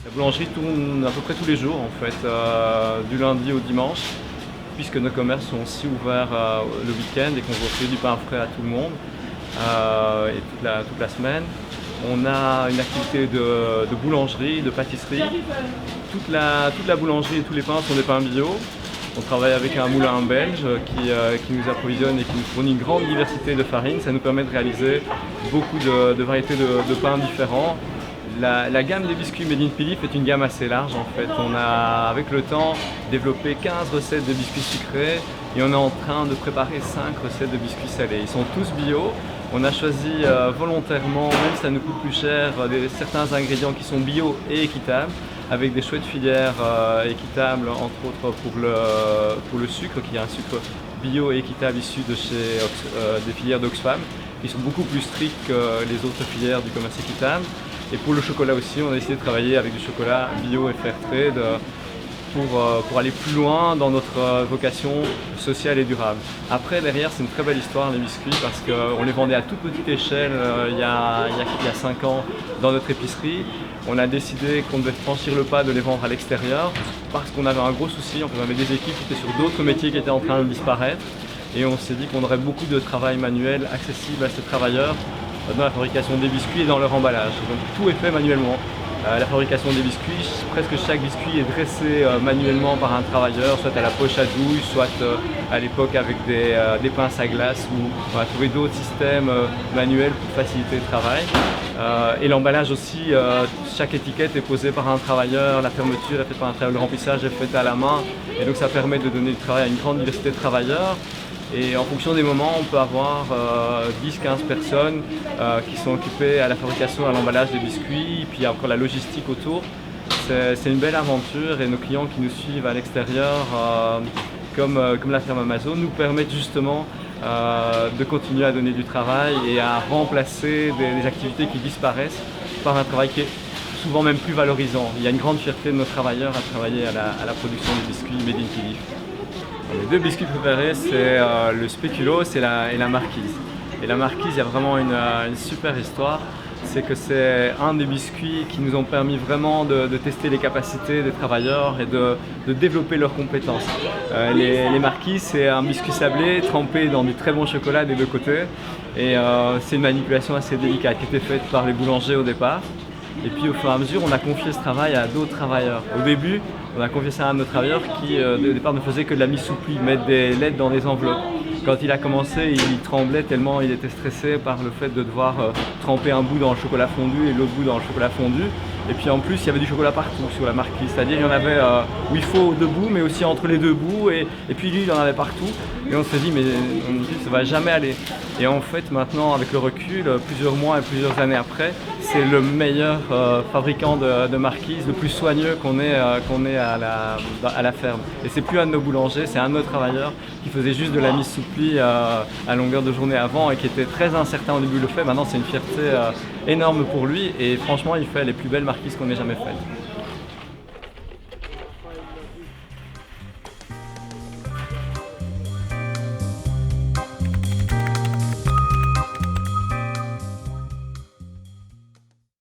La boulangerie tourne à peu près tous les jours en fait, du lundi au dimanche, puisque nos commerces sont aussi ouverts le week-end et qu'on veut offrir du pain frais à tout le monde et toute la semaine. On a une activité de boulangerie, de pâtisserie. Toute la boulangerie et tous les pains sont des pains bio. On travaille avec un moulin belge qui nous approvisionne et qui nous fournit une grande diversité de farines. Ça nous permet de réaliser beaucoup de variétés de pains différents. La gamme des biscuits Made in Philippe est une gamme assez large en fait. On a avec le temps développé 15 recettes de biscuits sucrés et on est en train de préparer 5 recettes de biscuits salés. Ils sont tous bio. On a choisi volontairement, même si ça nous coûte plus cher, certains ingrédients qui sont bio et équitables, avec des chouettes filières équitables, entre autres pour le sucre, qui est un sucre bio et équitable issu de des filières d'Oxfam, qui sont beaucoup plus strictes que les autres filières du commerce équitable. Et pour le chocolat aussi, on a décidé de travailler avec du chocolat bio et fair trade pour aller plus loin dans notre vocation sociale et durable. Après, derrière, c'est une très belle histoire, les biscuits, parce qu'on les vendait à toute petite échelle il y a 5 ans dans notre épicerie. On a décidé qu'on devait franchir le pas de les vendre à l'extérieur parce qu'on avait un gros souci. On avait des équipes qui étaient sur d'autres métiers qui étaient en train de disparaître. Et on s'est dit qu'on aurait beaucoup de travail manuel accessible à ces travailleurs dans la fabrication des biscuits et dans leur emballage. Donc tout est fait manuellement. La fabrication des biscuits, presque chaque biscuit est dressé manuellement par un travailleur, soit à la poche à douille, soit à l'époque avec des pinces à glace, où on a trouvé d'autres systèmes manuels pour faciliter le travail. Et l'emballage aussi, chaque étiquette est posée par un travailleur, la fermeture est faite par un travailleur, le remplissage est fait à la main, et donc ça permet de donner du travail à une grande diversité de travailleurs. Et en fonction des moments, on peut avoir 10-15 personnes qui sont occupées à la fabrication, à l'emballage des biscuits, puis encore la logistique autour. C'est une belle aventure et nos clients qui nous suivent à l'extérieur, comme la ferme Amazon, nous permettent justement de continuer à donner du travail et à remplacer des activités qui disparaissent par un travail qui est souvent même plus valorisant. Il y a une grande fierté de nos travailleurs à travailler à la production des biscuits Made in Philippe. Les deux biscuits préférés, c'est le spéculoos et la marquise. Et la marquise, il y a vraiment une super histoire. C'est que c'est un des biscuits qui nous ont permis vraiment de tester les capacités des travailleurs et de développer leurs compétences. Les marquises, c'est un biscuit sablé trempé dans du très bon chocolat des deux côtés. Et c'est une manipulation assez délicate qui était faite par les boulangers au départ. Et puis au fur et à mesure, on a confié ce travail à d'autres travailleurs. Au début, on a confié ça à un de nos travailleurs qui au départ ne faisait que de la mi-souplie, mettre des lettres dans des enveloppes. Quand il a commencé, il tremblait tellement il était stressé par le fait de devoir tremper un bout dans le chocolat fondu et l'autre bout dans le chocolat fondu. Et puis en plus, il y avait du chocolat partout sur la marquise, c'est-à-dire il y en avait où il faut deux bouts, mais aussi entre les deux bouts. Et puis lui, il en avait partout. Et on s'est dit, mais ça va jamais aller. Et en fait, maintenant, avec le recul, plusieurs mois et plusieurs années après, c'est le meilleur fabricant de marquises, le plus soigneux qu'on ait à la ferme. Et c'est plus un de nos boulangers, c'est un de nos travailleurs qui faisait juste de la mise sous pli à longueur de journée avant et qui était très incertain au début de le fait. Maintenant, c'est une fierté énorme pour lui et franchement, il fait les plus belles marquises qu'on ait jamais faites.